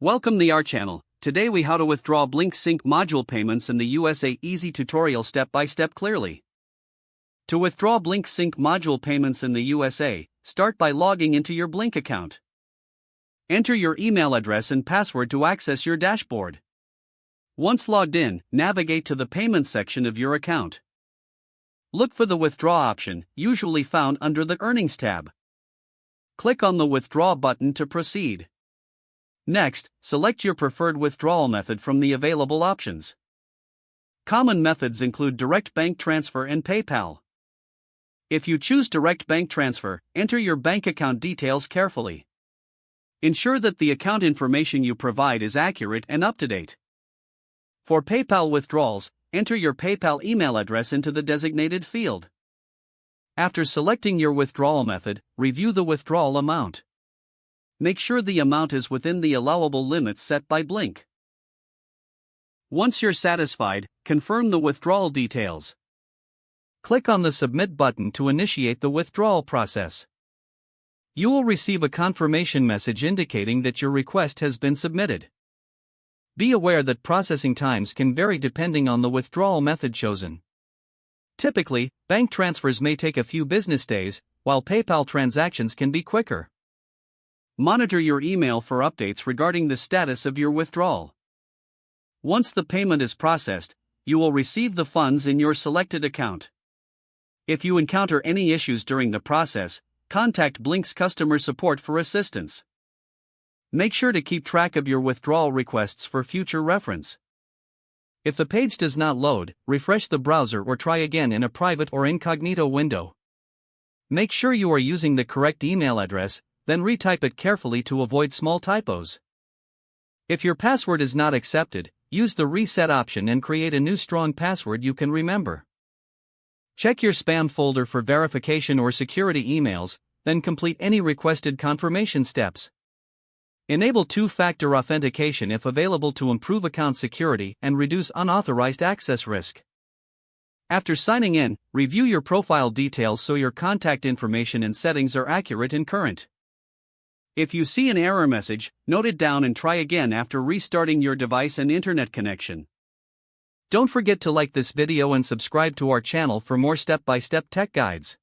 Welcome to our channel. Today we how to withdraw Blink Sync module payments in the USA easy tutorial step by step clearly. To withdraw Blink Sync module payments in the USA, start by logging into your Blink account. Enter your email address and password to access your dashboard. Once logged in, navigate to the payments section of your account. Look for the withdraw option, usually found under the earnings tab. Click on the withdraw button to proceed. Next, select your preferred withdrawal method from the available options. Common methods include direct bank transfer and PayPal. If you choose direct bank transfer, enter your bank account details carefully. Ensure that the account information you provide is accurate and up to date. For PayPal withdrawals, enter your PayPal email address into the designated field. After selecting your withdrawal method, review the withdrawal amount. Make sure the amount is within the allowable limits set by Blink. Once you're satisfied, confirm the withdrawal details. Click on the Submit button to initiate the withdrawal process. You will receive a confirmation message indicating that your request has been submitted. Be aware that processing times can vary depending on the withdrawal method chosen. Typically, bank transfers may take a few business days, while PayPal transactions can be quicker. Monitor your email for updates regarding the status of your withdrawal. Once the payment is processed, you will receive the funds in your selected account. If you encounter any issues during the process, contact Blink's customer support for assistance. Make sure to keep track of your withdrawal requests for future reference. If the page does not load, refresh the browser or try again in a private or incognito window. Make sure you are using the correct email address, then retype it carefully to avoid small typos. If your password is not accepted, use the reset option and create a new strong password you can remember. Check your spam folder for verification or security emails, then complete any requested confirmation steps. Enable two-factor authentication if available to improve account security and reduce unauthorized access risk. After signing in, review your profile details so your contact information and settings are accurate and current. If you see an error message, note it down and try again after restarting your device and internet connection. Don't forget to like this video and subscribe to our channel for more step-by-step tech guides.